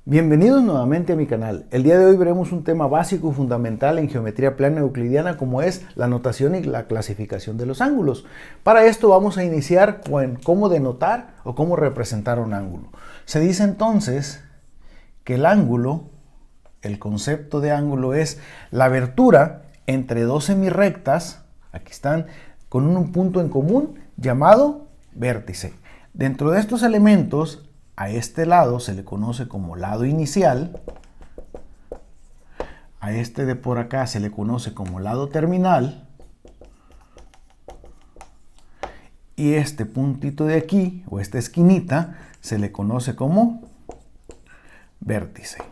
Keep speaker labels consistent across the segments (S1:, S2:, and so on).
S1: Bienvenidos nuevamente a mi canal. El día de hoy veremos un tema básico y fundamental en geometría plana euclidiana como es la notación y la clasificación de los ángulos. Para esto vamos a iniciar con cómo denotar o cómo representar un ángulo. Se dice entonces que el ángulo, el concepto de ángulo es la abertura entre dos semirrectas, aquí están, con un punto en común llamado vértice. Dentro de estos elementos, a este lado se le conoce como lado inicial, a este de por acá se le conoce como lado terminal, y este puntito de aquí, o esta esquinita, se le conoce como vértice.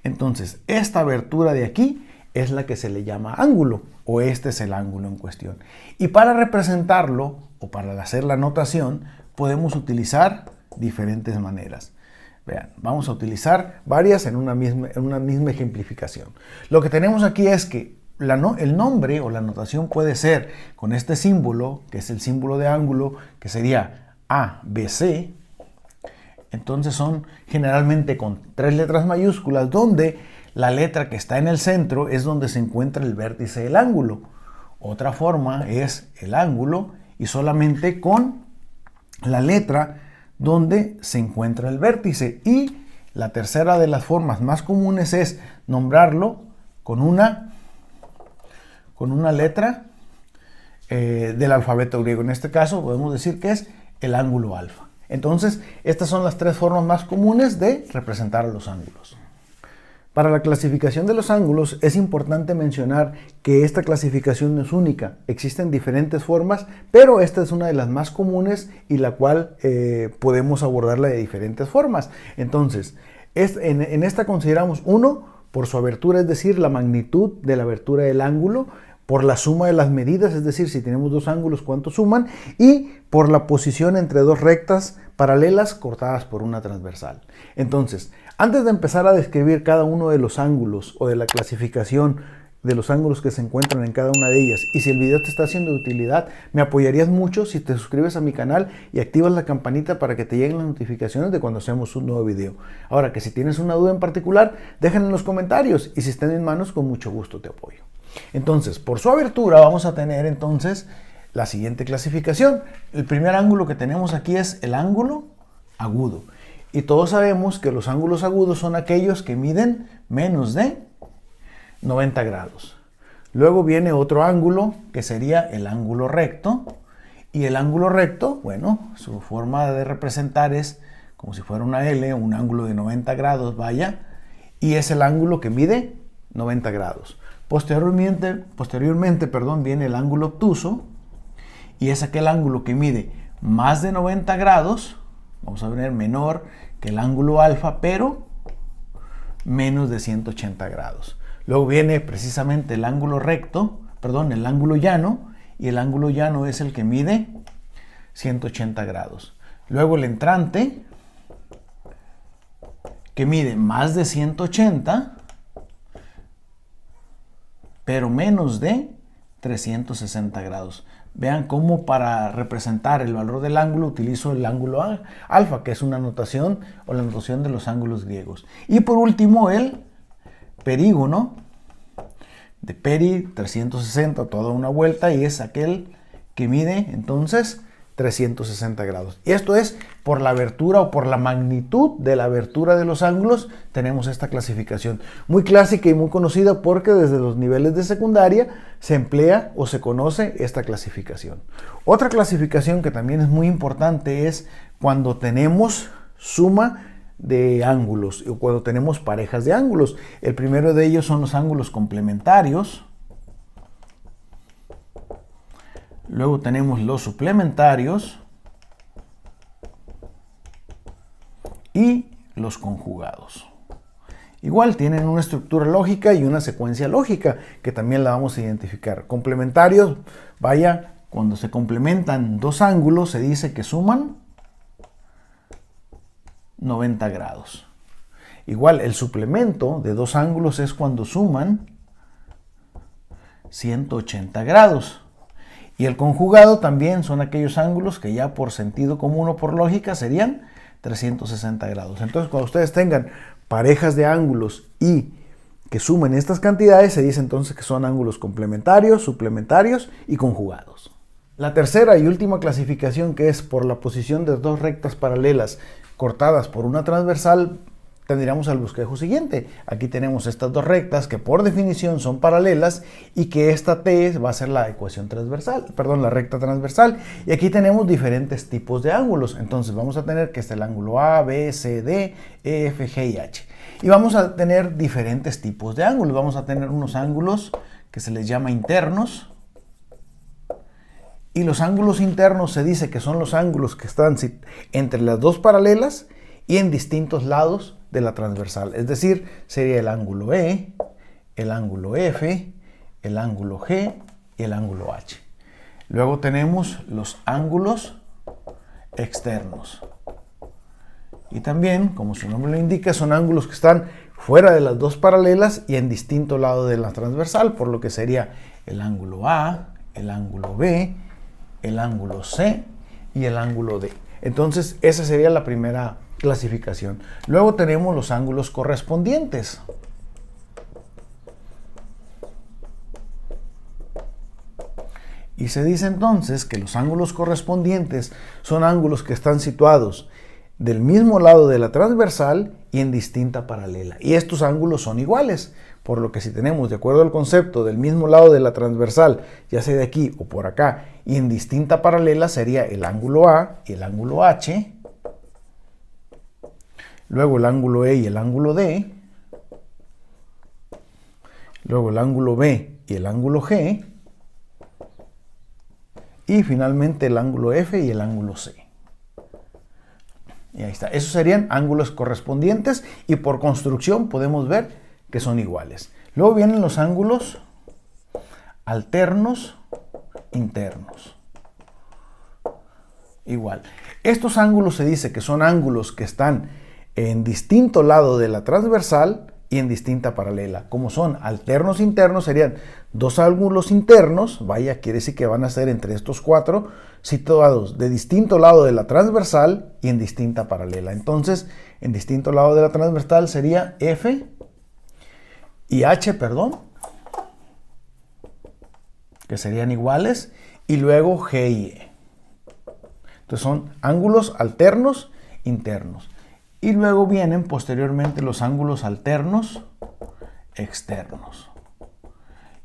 S1: Entonces, esta abertura de aquí es la que se le llama ángulo, o este es el ángulo en cuestión. Y para representarlo, o para hacer la notación, podemos utilizar diferentes maneras. Vean, vamos a utilizar varias en una misma ejemplificación. Lo que tenemos aquí es que el nombre o la notación puede ser con este símbolo, que es el símbolo de ángulo, que sería ABC. Entonces son generalmente con 3 letras mayúsculas, donde la letra que está en el centro es donde se encuentra el vértice del ángulo. Otra forma es el ángulo y solamente con la letra donde se encuentra el vértice. Y la tercera de las formas más comunes es nombrarlo con una letra del alfabeto griego. En este caso podemos decir que es el ángulo alfa. Entonces, estas son las 3 formas más comunes de representar a los ángulos. Para la clasificación de los ángulos es importante mencionar que esta clasificación no es única. Existen diferentes formas, pero esta es una de las más comunes y la cual podemos abordarla de diferentes formas. Entonces, en esta consideramos 1 por su abertura, es decir, la magnitud de la abertura del ángulo, por la suma de las medidas, es decir, si tenemos 2 ángulos, ¿cuánto suman? Y por la posición entre 2 rectas paralelas cortadas por una transversal. Entonces, antes de empezar a describir cada uno de los ángulos o de la clasificación de los ángulos que se encuentran en cada una de ellas, y si el video te está siendo de utilidad, me apoyarías mucho si te suscribes a mi canal y activas la campanita para que te lleguen las notificaciones de cuando hacemos un nuevo video. Ahora, que si tienes una duda en particular, déjenla en los comentarios y si estén en manos, con mucho gusto te apoyo. Entonces, por su abertura vamos a tener entonces la siguiente clasificación. El primer ángulo que tenemos aquí es el ángulo agudo. Y todos sabemos que los ángulos agudos son aquellos que miden menos de 90 grados. Luego viene otro ángulo que sería el ángulo recto. Y el ángulo recto, bueno, su forma de representar es como si fuera una L, un ángulo de 90 grados, vaya. Y es el ángulo que mide 90 grados. Posteriormente, viene el ángulo obtuso. Y es aquel ángulo que mide más de 90 grados. Vamos a ver, menor que el ángulo alfa, pero menos de 180 grados. Luego viene precisamente el ángulo el ángulo llano, y el ángulo llano es el que mide 180 grados. Luego el entrante, que mide más de 180, pero menos de 360 grados. Vean cómo para representar el valor del ángulo utilizo el ángulo alfa, que es una notación o la notación de los ángulos griegos. Y por último el perígono, de peri 360, toda una vuelta, y es aquel que mide entonces 360 grados. Y esto es por la abertura o por la magnitud de la abertura de los ángulos tenemos esta clasificación. Muy clásica y muy conocida porque desde los niveles de secundaria se emplea o se conoce esta clasificación. Otra clasificación que también es muy importante es cuando tenemos suma de ángulos o cuando tenemos parejas de ángulos. El primero de ellos son los ángulos complementarios. Luego tenemos los suplementarios y los conjugados. Igual tienen una estructura lógica y una secuencia lógica que también la vamos a identificar. Complementarios, vaya, cuando se complementan 2 ángulos se dice que suman 90 grados. Igual el suplemento de 2 ángulos es cuando suman 180 grados. Y el conjugado también son aquellos ángulos que ya por sentido común o por lógica serían 360 grados. Entonces, cuando ustedes tengan parejas de ángulos y que sumen estas cantidades, se dice entonces que son ángulos complementarios, suplementarios y conjugados. La tercera y última clasificación, que es por la posición de dos rectas paralelas cortadas por una transversal, tendríamos el bosquejo siguiente. Aquí tenemos estas dos rectas que por definición son paralelas y que esta T va a ser la ecuación transversal, perdón, la recta transversal. Y aquí tenemos diferentes tipos de ángulos. Entonces vamos a tener que este el ángulo A, B, C, D, E, F, G y H. Y vamos a tener diferentes tipos de ángulos. Vamos a tener unos ángulos que se les llama internos. Y los ángulos internos se dice que son los ángulos que están entre las dos paralelas y en distintos lados de la transversal. Es decir, sería el ángulo E, el ángulo F, el ángulo G y el ángulo H. Luego tenemos los ángulos externos. Y también, como su nombre lo indica, son ángulos que están fuera de las dos paralelas y en distinto lado de la transversal, por lo que sería el ángulo A, el ángulo B, el ángulo C y el ángulo D. Entonces, esa sería la primera clasificación. Luego tenemos los ángulos correspondientes. Y se dice entonces que los ángulos correspondientes son ángulos que están situados del mismo lado de la transversal y en distinta paralela. Y estos ángulos son iguales, por lo que si tenemos, de acuerdo al concepto, del mismo lado de la transversal, ya sea de aquí o por acá, y en distinta paralela, sería el ángulo A y el ángulo H, luego el ángulo E y el ángulo D, luego el ángulo B y el ángulo G, y finalmente el ángulo F y el ángulo C. Y ahí está. Esos serían ángulos correspondientes y por construcción podemos ver que son iguales. Luego vienen los ángulos alternos internos. Igual. Estos ángulos se dice que son ángulos que están en distinto lado de la transversal y en distinta paralela. Como son alternos internos, serían dos ángulos internos, vaya, quiere decir que van a ser entre estos cuatro, situados de distinto lado de la transversal y en distinta paralela. Entonces, en distinto lado de la transversal sería F y H, perdón, que serían iguales, y luego G y E. Entonces son ángulos alternos internos. Y luego vienen posteriormente los ángulos alternos externos.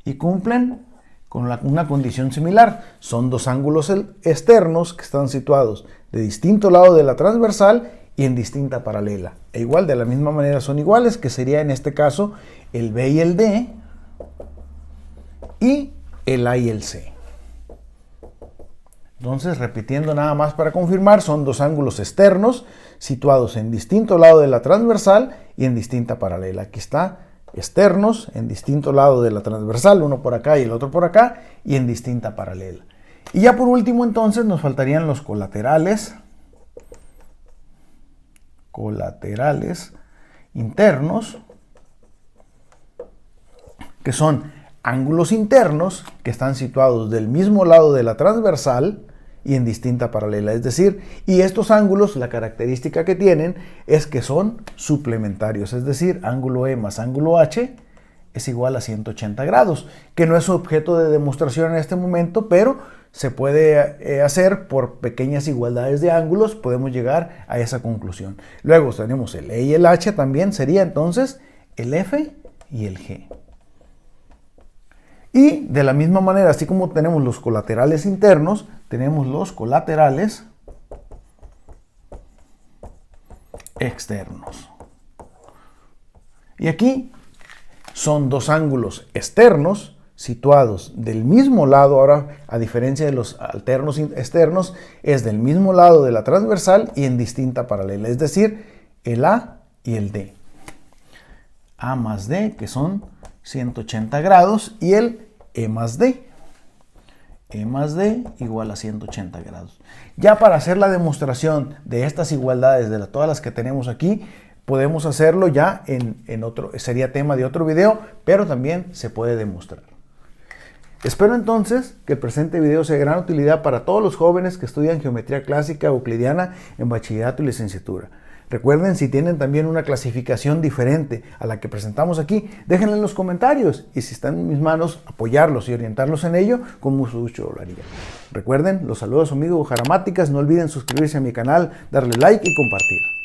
S1: Y cumplen con una condición similar. Son dos ángulos externos que están situados de distinto lado de la transversal y en distinta paralela. E igual, de la misma manera son iguales, que sería en este caso el B y el D y el A y el C. Entonces, repitiendo nada más para confirmar, son dos ángulos externos situados en distinto lado de la transversal y en distinta paralela. Aquí está, externos en distinto lado de la transversal, uno por acá y el otro por acá, y en distinta paralela. Y ya por último entonces nos faltarían los colaterales internos, que son ángulos internos que están situados del mismo lado de la transversal y en distinta paralela. Es decir, y estos ángulos, la característica que tienen es que son suplementarios. Es decir, ángulo E más ángulo H es igual a 180 grados, que no es objeto de demostración en este momento, pero se puede hacer por pequeñas igualdades de ángulos, podemos llegar a esa conclusión. Luego tenemos el E y el H, también sería entonces el F y el G. Y de la misma manera, así como tenemos los colaterales internos, tenemos los colaterales externos. Y aquí son dos ángulos externos situados del mismo lado. Ahora, a diferencia de los alternos externos, es del mismo lado de la transversal y en distinta paralela. Es decir, el A y el D. A más D, que son 180 grados, y el E más D. E más D igual a 180 grados. Ya para hacer la demostración de estas igualdades, de todas las que tenemos aquí, podemos hacerlo ya en otro, sería tema de otro video, pero también se puede demostrar. Espero entonces que el presente video sea de gran utilidad para todos los jóvenes que estudian geometría clásica euclidiana en bachillerato y licenciatura. Recuerden, si tienen también una clasificación diferente a la que presentamos aquí, déjenla en los comentarios y si está en mis manos apoyarlos y orientarlos en ello, con mucho gusto lo haría. Recuerden, los saludos a su amigo Jaramáticas, no olviden suscribirse a mi canal, darle like y compartir.